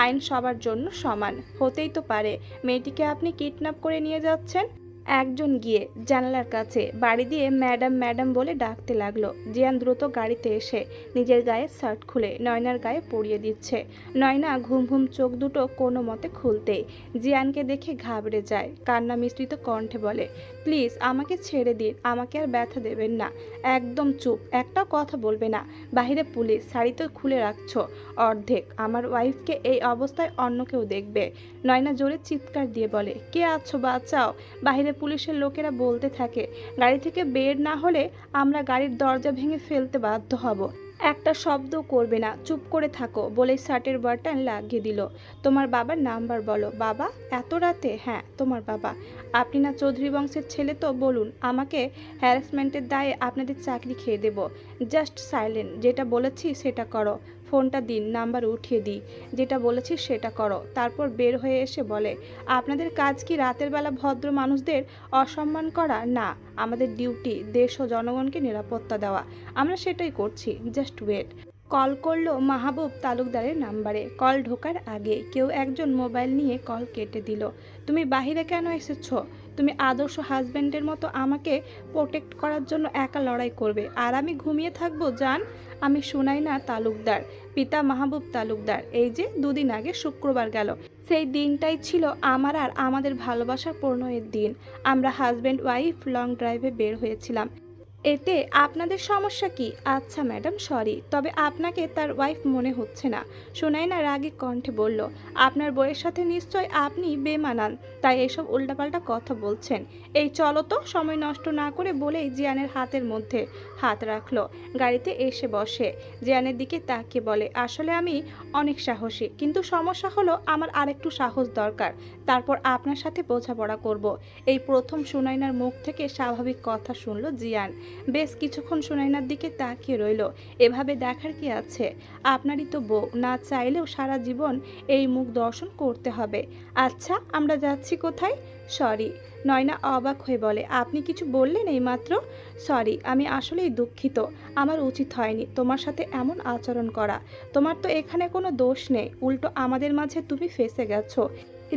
আইন সবার জন্য সমান। হতেই তো পারে মেয়েটিকে আপনি কিডন্যাপ করে নিয়ে যাচ্ছেন। একজন গিয়ে জানালার কাছে বাড়ি দিয়ে ম্যাডাম ম্যাডাম বলে ডাকতে লাগলো। জিয়ান দ্রুত গাড়িতে এসে নিজের গায়ে শার্ট খুলে নয়নার গায়ে পরিয়ে দিচ্ছে। নয়না ঘুম ঘুম চোখ দুটো কোনো মতে খুলতেই জিয়ানকে দেখে ঘাবড়ে যায়। কান্না মিশ্রিত কণ্ঠে বলে, প্লিজ আমাকে ছেড়ে দিন, আমাকে আর ব্যথা দেবেন না। একদম চুপ, একটাও কথা বলবে না। বাহিরে পুলিশ, শাড়ি তো খুলে রাখছো অর্ধেক। আমার ওয়াইফকে এই অবস্থায় অন্য কেউ দেখবে। নয়না জোরে চিৎকার দিয়ে বলে, কে আছো, বাঁচাও। বাহিরে পুলিশের লোকেরা বলতে থাকে, গাড়ি থেকে বের না হলে আমরা গাড়ির দরজা ভেঙে ফেলতে বাধ্য হব। একটা শব্দ করবে না, চুপ করে থাকো বলেই শার্টের বাটন লাগিয়ে দিল। তোমার বাবার নাম্বার বলো। বাবা? এত রাতে? হ্যাঁ, তোমার বাবা। আপনি না চৌধুরী বংশের ছেলে, তো বলুন। আমাকে হ্যারাসমেন্টের দায়ে আপনাদের চাকরি খেয়ে দেব। Just silent. যেটা বলেছি সেটা করো। ফোনটা দিন, নাম্বার উঠিয়ে দিই। যেটা বলেছি সেটা করো। তারপর বের হয়ে এসে বলে, আপনাদের কাজ কি রাতের বেলা ভদ্র মানুষদের অসম্মান করা? না, আমাদের ডিউটি দেশ ও জনগণকে নিরাপত্তা দেওয়া। আমরা সেটাই করছি। Just wait. কল করলো মাহবুব তালুকদারের নাম্বারে। কল ঢোকার আগে কেউ একজন মোবাইল নিয়ে কল কেটে দিল। তুমি বাহিরে কেন এসেছো? তুমি আদর্শ হাজব্যান্ডের মতো আমাকে প্রোটেক্ট করার জন্য একা লড়াই করবে, আর আমি ঘুমিয়ে থাকবো? জান, আমি সুনাইনা তালুকদার, পিতা মাহবুব তালুকদার। এই যে দুদিন আগে শুক্রবার গেল, সেই দিনটাই ছিল আমার আর আমাদের ভালোবাসার প্রণয়ের দিন। আমরা হাজব্যান্ড ওয়াইফ লং ড্রাইভে বের হয়েছিলাম। এতে আপনাদের সমস্যা কি? আচ্ছা ম্যাডাম, সরি, তবে আপনাকে তার ওয়াইফ মনে হচ্ছে না। সুনাইনা রাগী কণ্ঠে বলল, আপনার বইয়ের সাথে নিশ্চয় আপনি বেমানান, তাই এসব উল্টাপাল্টা কথা বলছেন। এই চলো তো, সময় নষ্ট না করে বলেই জিয়ানের হাতের মধ্যে হাত রাখলো। গাড়িতে এসে বসে জিয়ানের দিকে তাকিয়ে বলে, আসলে আমি অনেক সাহসী, কিন্তু সমস্যা হলো আমার আরেকটু সাহস দরকার। তারপর আপনার সাথে বোঝাপড়া করব। এই প্রথম সুনাইনার মুখ থেকে স্বাভাবিক কথা শুনল জিয়ান। বেশ কিছুক্ষণ সুনাইনার দিকে তাকিয়ে রইল। এভাবে দেখার কি আছে? আপনারই তো বউ, না চাইলেও সারা জীবন এই মুখ দর্শন করতে হবে। আচ্ছা, আমরা যাচ্ছি কোথায়? সরি। নয়না অবাক হয়ে বলে, আপনি কিছু বললেন এইমাত্র? সরি, আমি আসলেই দুঃখিত। আমার উচিত হয়নি তোমার সাথে এমন আচরণ করা। তোমার তো এখানে কোনো দোষ নেই, উল্টো আমাদের মাঝে তুমি ফেঁসে গেছো।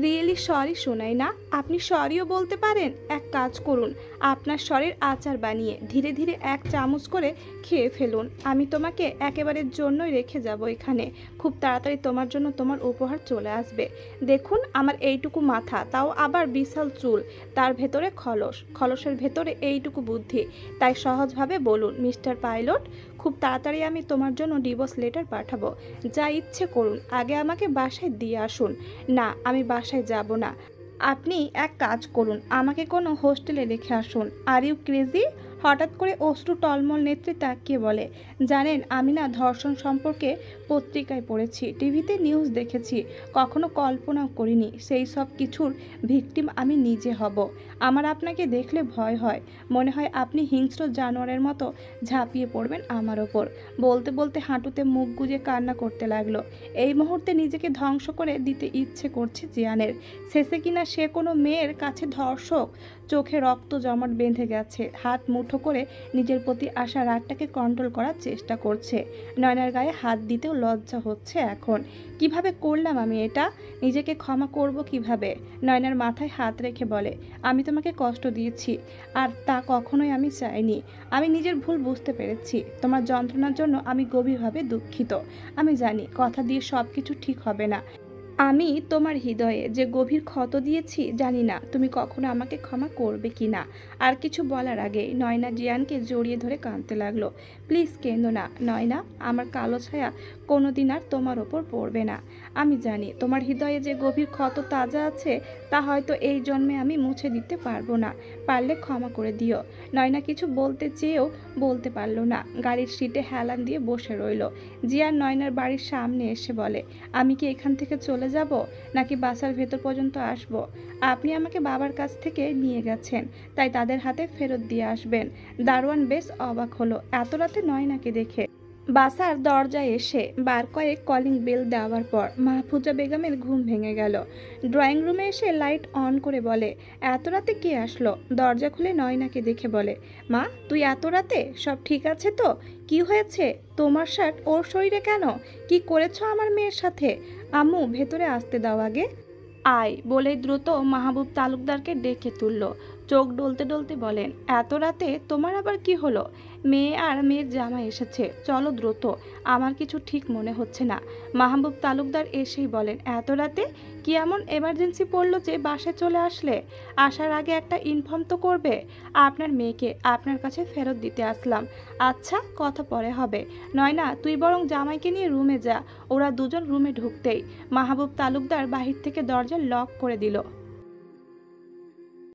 Really sorry Sunaina. আপনি সরিও বলতে পারেন? এক কাজ করুন, আপনার স্বরের আচার বানিয়ে ধীরে ধীরে এক চামচ করে খেয়ে ফেলুন। আমি তোমাকে একেবারের জন্যই রেখে যাব এখানে। খুব তাড়াতাড়ি তোমার জন্য তোমার উপহার চলে আসবে। দেখুন, আমার এইটুকু মাথা, তাও আবার বিশাল চুল, তার ভেতরে খলস, খলসের ভেতরে এইটুকু বুদ্ধি। তাই সহজভাবে বলুন, মিস্টার পাইলট, খুব তাড়াতাড়ি আমি তোমার জন্য ডিভোর্স লেটার পাঠাবো। যা ইচ্ছে করুন, আগে আমাকে বাসায় দিয়ে আসুন। না, আমি বাসায় যাব না। আপনি এক কাজ করুন, আমাকে কোনো হোস্টেলে রেখে আসুন। Are you crazy? হঠাৎ করে অশ্রু টলমল নেত্রে তাকিয়ে বলে, জানেন, আমি না ধর্ষণ সম্পর্কে পত্রিকায় পড়েছি, টিভিতে নিউজ দেখেছি, কখনো কল্পনাও করিনি সেই সব কিছুর ভিকটিম আমি নিজে হব। আমার আপনাকে দেখলে ভয় হয়, মনে হয় আপনি হিংস্র জানোয়ারের মতো ঝাঁপিয়ে পড়বেন আমার ওপর। বলতে বলতে হাঁটুতে মুখ গুজে কান্না করতে লাগলো। এই মুহূর্তে নিজেকে ধ্বংস করে দিতে ইচ্ছে করছে জিয়ানের। শেষে কিনা সে কোনো মেয়ের কাছে ধর্ষক। চোখে রক্ত জমাট বেঁধে গেছে, হাত মুঠো করে নিজের প্রতি আসা রাগটাকে কন্ট্রোল করার চেষ্টা করছে। নয়নার গায়ে হাত দিতেও লজ্জা হচ্ছে এখন। কিভাবে করলাম আমি এটা? নিজেকে ক্ষমা করব কিভাবে? নয়নার মাথায় হাত রেখে বলে, আমি তোমাকে কষ্ট দিয়েছি, আর তা কখনোই আমি চাইনি। আমি নিজের ভুল বুঝতে পেরেছি। তোমার যন্ত্রণার জন্য আমি গভীরভাবে দুঃখিত। আমি জানি কথা দিয়ে সব কিছু ঠিক হবে না। আমি তোমার হৃদয়ে যে গভীর ক্ষত দিয়েছি, জানি না তুমি কখনো আমাকে ক্ষমা করবে কি না। আর কিছু বলার আগে নয়না জিয়ানকে জড়িয়ে ধরে কাঁদতে লাগলো। প্লিজ কেঁদো না নয়না, আমার কালো ছায়া কোনোদিন আর তোমার ওপর পড়বে না। আমি জানি তোমার হৃদয়ে যে গভীর ক্ষত তাজা আছে, তা হয়তো এই জন্মে আমি মুছে দিতে পারবো না। পারলে ক্ষমা করে দিও। নয়না কিছু বলতে চেয়েও বলতে পারল না। গাড়ির সিটে হেলান দিয়ে বসে রইল। জিয়ান নয়নার বাড়ির সামনে এসে বলে, আমি কি এখান থেকে চলে যাব, নাকি বাসার ভেতর পর্যন্ত আসব? আপনি আমাকে বাবার কাছ থেকে নিয়ে গেছেন, তাই তাদের হাতে ফেরত দিয়ে আসবেন। দারোয়ান বেশ অবাক হলো এত রাতে নয়নাকে দেখে। বাসার দরজায় এসে বার কয়েক কলিং বেল দেওয়ার পর মাহফুজা বেগমের ঘুম ভেঙে গেল। ড্রয়িং রুমে এসে লাইট অন করে বলে, এত রাতে কে আসলো? দরজা খুলে নয়নাকে দেখে বলে, মা তুই এত রাতে? সব ঠিক আছে তো? কি হয়েছে? তোমার শার্ট ওর শরীরে কেন? কি করেছো আমার মেয়ের সাথে? আম্মু ভেতরে আসতে দাও আগে। আয় বলেই দ্রুত মাহবুব তালুকদারকে ডেকে তুলল। চোখ ডলতে ডলতে বলেন, এত রাতে তোমার আবার কি হলো? মেয়ে আর মেয়ের জামাই এসেছে, চলো দ্রুত, আমার কিছু ঠিক মনে হচ্ছে না। মাহবুব তালুকদার এসেই বলেন, এত রাতে কি এমন এমার্জেন্সি পড়লো যে বাসায় চলে আসলে? আসার আগে একটা ইনফর্ম তো করবে। আপনার মেয়েকে আপনার কাছে ফেরত দিতে আসলাম। আচ্ছা কথা পরে হবে। নয়না তুই বরং জামাইকে নিয়ে রুমে যা। ওরা দুজন রুমে ঢুকতেই মাহবুব তালুকদার বাহির থেকে দরজা লক করে দিল।